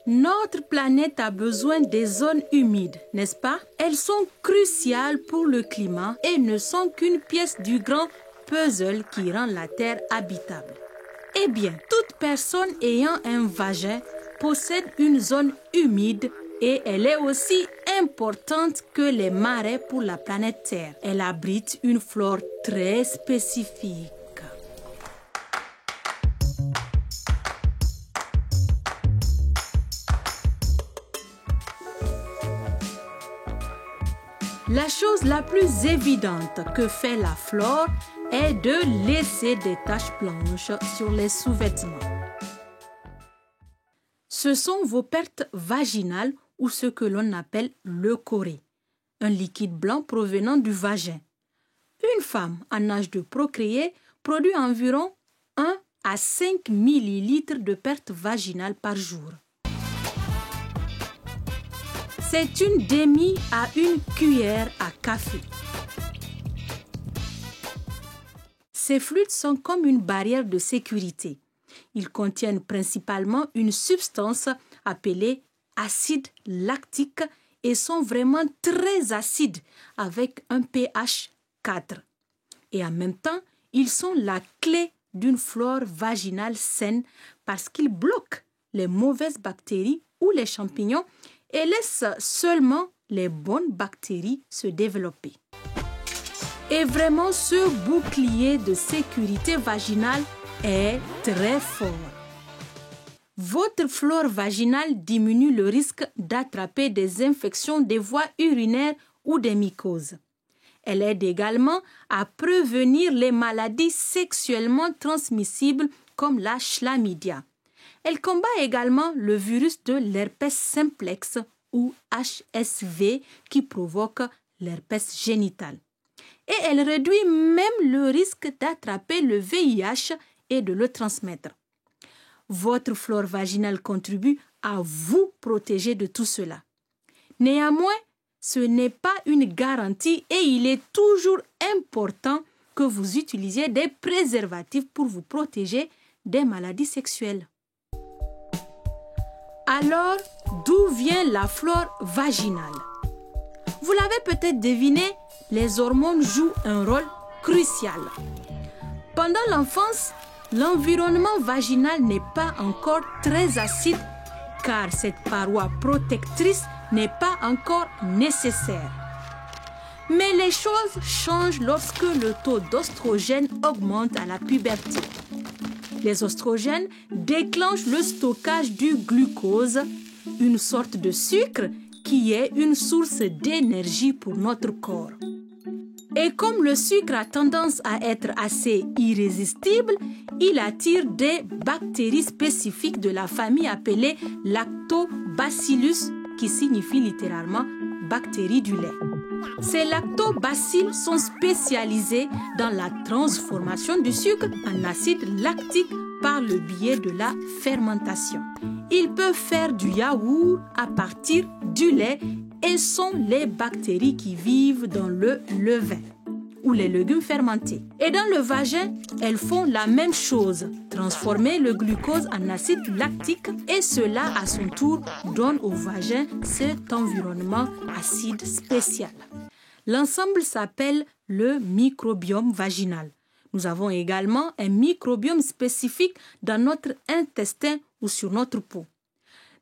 Notre planète a besoin des zones humides, n'est-ce pas? Elles sont cruciales pour le climat et ne sont qu'une pièce du grand puzzle qui rend la Terre habitable. Eh bien, toute personne ayant un vagin possède une zone humide et elle est aussi importante que les marais pour la planète Terre. Elle abrite une flore très spécifique. La chose la plus évidente que fait la flore est de laisser des taches blanches sur les sous-vêtements. Ce sont vos pertes vaginales ou ce que l'on appelle le choré, un liquide blanc provenant du vagin. Une femme en âge de procréer produit environ 1 à 5 millilitres de pertes vaginales par jour. C'est une demi à une cuillère à café. Ces fluides sont comme une barrière de sécurité. Ils contiennent principalement une substance appelée acide lactique et sont vraiment très acides avec un pH 4. Et en même temps, ils sont la clé d'une flore vaginale saine parce qu'ils bloquent les mauvaises bactéries ou les champignons et laissent seulement les bonnes bactéries se développer. Et vraiment, ce bouclier de sécurité vaginale est très fort. Votre flore vaginale diminue le risque d'attraper des infections des voies urinaires ou des mycoses. Elle aide également à prévenir les maladies sexuellement transmissibles comme la chlamydia. Elle combat également le virus de l'herpès simplex ou HSV qui provoque l'herpès génital. Et elle réduit même le risque d'attraper le VIH et de le transmettre. Votre flore vaginale contribue à vous protéger de tout cela. Néanmoins, ce n'est pas une garantie et il est toujours important que vous utilisiez des préservatifs pour vous protéger des maladies sexuelles. Alors, d'où vient la flore vaginale? Vous l'avez peut-être deviné, les hormones jouent un rôle crucial. Pendant l'enfance, l'environnement vaginal n'est pas encore très acide car cette paroi protectrice n'est pas encore nécessaire. Mais les choses changent lorsque le taux d'oestrogène augmente à la puberté. Les oestrogènes déclenchent le stockage du glucose, une sorte de sucre qui est une source d'énergie pour notre corps. Et comme le sucre a tendance à être assez irrésistible, il attire des bactéries spécifiques de la famille appelée Lactobacillus, qui signifie littéralement bactéries du lait. Ces lactobacilles sont spécialisés dans la transformation du sucre en acide lactique par le biais de la fermentation. Ils peuvent faire du yaourt à partir du lait et sont les bactéries qui vivent dans le levain ou les légumes fermentés. Et dans le vagin, elles font la même chose, transformer le glucose en acide lactique et cela, à son tour, donne au vagin cet environnement acide spécial. L'ensemble s'appelle le microbiome vaginal. Nous avons également un microbiome spécifique dans notre intestin ou sur notre peau.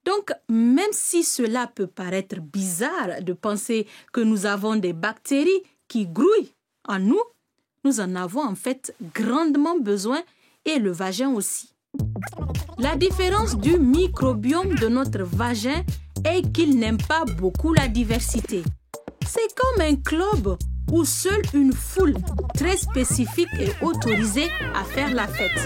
Donc, même si cela peut paraître bizarre de penser que nous avons des bactéries qui grouillent en nous, nous en avons en fait grandement besoin et le vagin aussi. La différence du microbiome de notre vagin est qu'il n'aime pas beaucoup la diversité. C'est comme un club où seule une foule très spécifique est autorisée à faire la fête.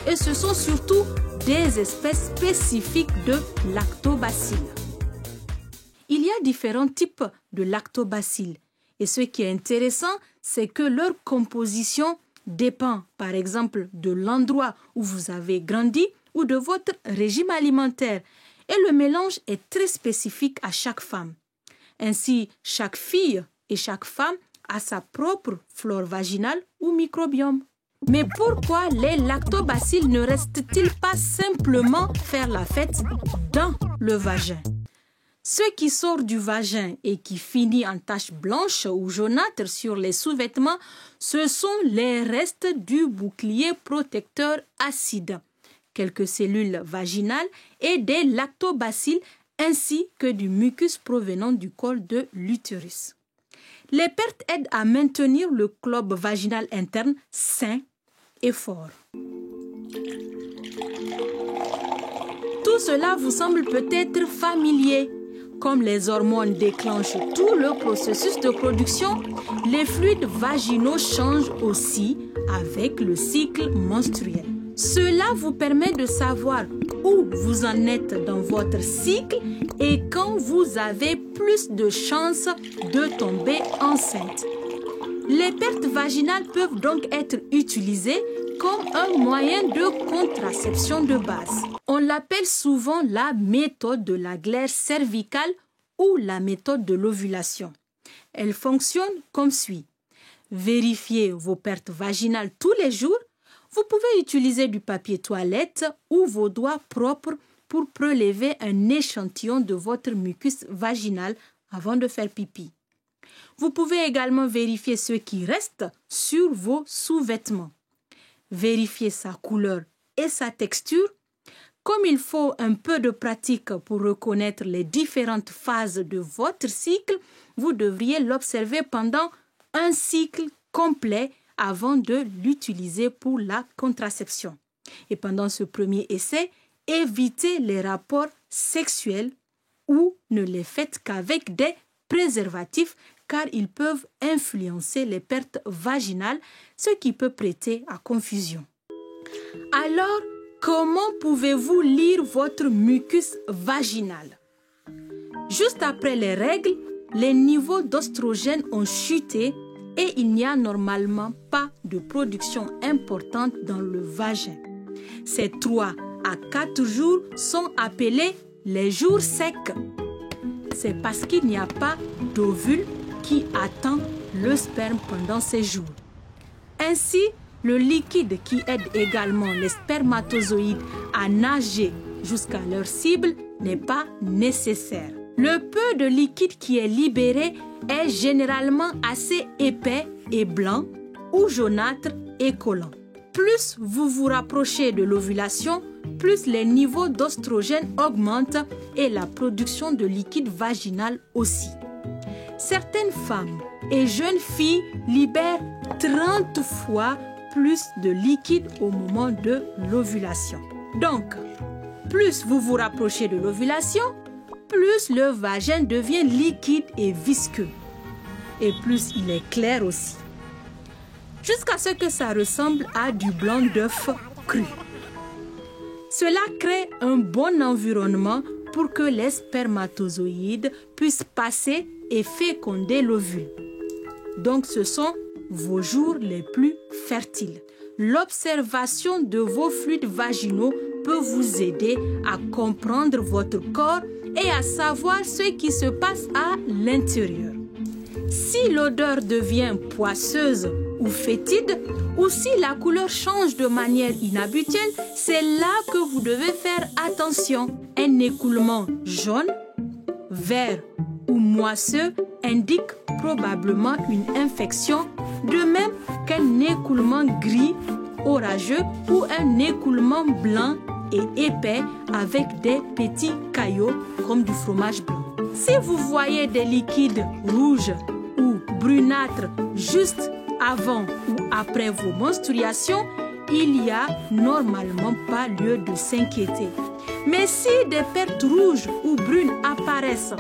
Et ce sont surtout des espèces spécifiques de lactobacilles. Il y a différents types de lactobacilles. Et ce qui est intéressant, c'est que leur composition dépend, par exemple, de l'endroit où vous avez grandi ou de votre régime alimentaire. Et le mélange est très spécifique à chaque femme. Ainsi, chaque fille et chaque femme a sa propre flore vaginale ou microbiome. Mais pourquoi les lactobacilles ne restent-ils pas simplement faire la fête dans le vagin? Ce qui sort du vagin et qui finit en taches blanches ou jaunâtres sur les sous-vêtements, ce sont les restes du bouclier protecteur acide, quelques cellules vaginales et des lactobacilles ainsi que du mucus provenant du col de l'utérus. Les pertes aident à maintenir le globe vaginal interne sain et fort. Tout cela vous semble peut-être familier. Comme les hormones déclenchent tout le processus de production, les fluides vaginaux changent aussi avec le cycle menstruel. Cela vous permet de savoir où vous en êtes dans votre cycle et quand vous avez plus de chances de tomber enceinte. Les pertes vaginales peuvent donc être utilisées comme un moyen de contraception de base. On l'appelle souvent la méthode de la glaire cervicale ou la méthode de l'ovulation. Elle fonctionne comme suit. Vérifiez vos pertes vaginales tous les jours. Vous pouvez utiliser du papier toilette ou vos doigts propres pour prélever un échantillon de votre mucus vaginal avant de faire pipi. Vous pouvez également vérifier ce qui reste sur vos sous-vêtements. Vérifiez sa couleur et sa texture. Comme il faut un peu de pratique pour reconnaître les différentes phases de votre cycle, vous devriez l'observer pendant un cycle complet avant de l'utiliser pour la contraception. Et pendant ce premier essai, évitez les rapports sexuels ou ne les faites qu'avec des préservatifs car ils peuvent influencer les pertes vaginales, ce qui peut prêter à confusion. Alors, comment pouvez-vous lire votre mucus vaginal? Juste après les règles, les niveaux d'oestrogène ont chuté et il n'y a normalement pas de production importante dans le vagin. Ces 3 à 4 jours sont appelés les jours secs. C'est parce qu'il n'y a pas d'ovule qui attend le sperme pendant ces jours. Ainsi, le liquide qui aide également les spermatozoïdes à nager jusqu'à leur cible n'est pas nécessaire. Le peu de liquide qui est libéré est généralement assez épais et blanc ou jaunâtre et collant. Plus vous vous rapprochez de l'ovulation, plus les niveaux d'oestrogène augmentent et la production de liquide vaginal aussi. Certaines femmes et jeunes filles libèrent 30 fois plus de liquide au moment de l'ovulation. Donc, plus vous vous rapprochez de l'ovulation, plus le vagin devient liquide et visqueux. Et plus il est clair aussi. Jusqu'à ce que ça ressemble à du blanc d'œuf cru. Cela crée un bon environnement pour que les spermatozoïdes puissent passer et féconder l'ovule. Donc ce sont vos jours les plus fertiles. L'observation de vos fluides vaginaux peut vous aider à comprendre votre corps et à savoir ce qui se passe à l'intérieur. Si l'odeur devient poisseuse ou fétide, ou si la couleur change de manière inhabituelle, c'est là que vous devez faire attention. Un écoulement jaune, vert ou moisseux indique probablement une infection, de même qu'un écoulement gris, orageux ou un écoulement blanc et épais avec des petits caillots comme du fromage blanc. Si vous voyez des liquides rouges ou brunâtres juste avant ou après vos menstruations, il n'y a normalement pas lieu de s'inquiéter. Mais si des pertes rouges ou brunes apparaissent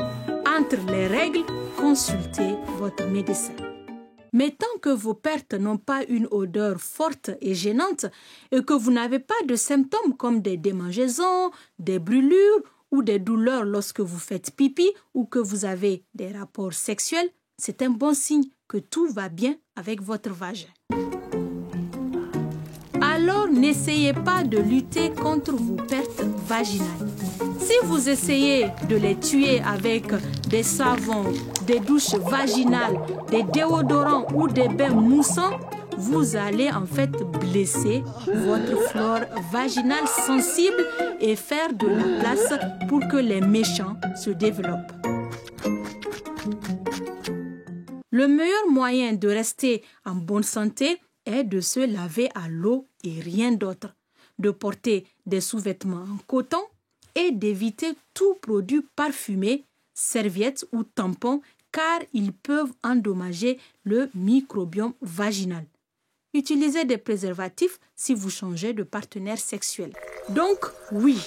entre les règles, consultez votre médecin. Mais tant que vos pertes n'ont pas une odeur forte et gênante et que vous n'avez pas de symptômes comme des démangeaisons, des brûlures ou des douleurs lorsque vous faites pipi ou que vous avez des rapports sexuels, c'est un bon signe que tout va bien avec votre vagin. Alors n'essayez pas de lutter contre vos pertes vaginales. Si vous essayez de les tuer avec des savons, des douches vaginales, des déodorants ou des bains moussants, vous allez en fait blesser votre flore vaginale sensible et faire de la place pour que les méchants se développent. Le meilleur moyen de rester en bonne santé est de se laver à l'eau et rien d'autre, de porter des sous-vêtements en coton et d'éviter tout produit parfumé, serviettes ou tampons car ils peuvent endommager le microbiome vaginal. Utilisez des préservatifs si vous changez de partenaire sexuel. Donc oui,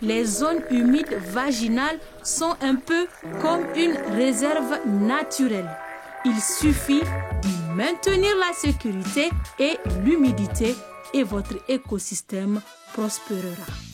les zones humides vaginales sont un peu comme une réserve naturelle. Il suffit d'y maintenir la sécurité et l'humidité et votre écosystème prospérera.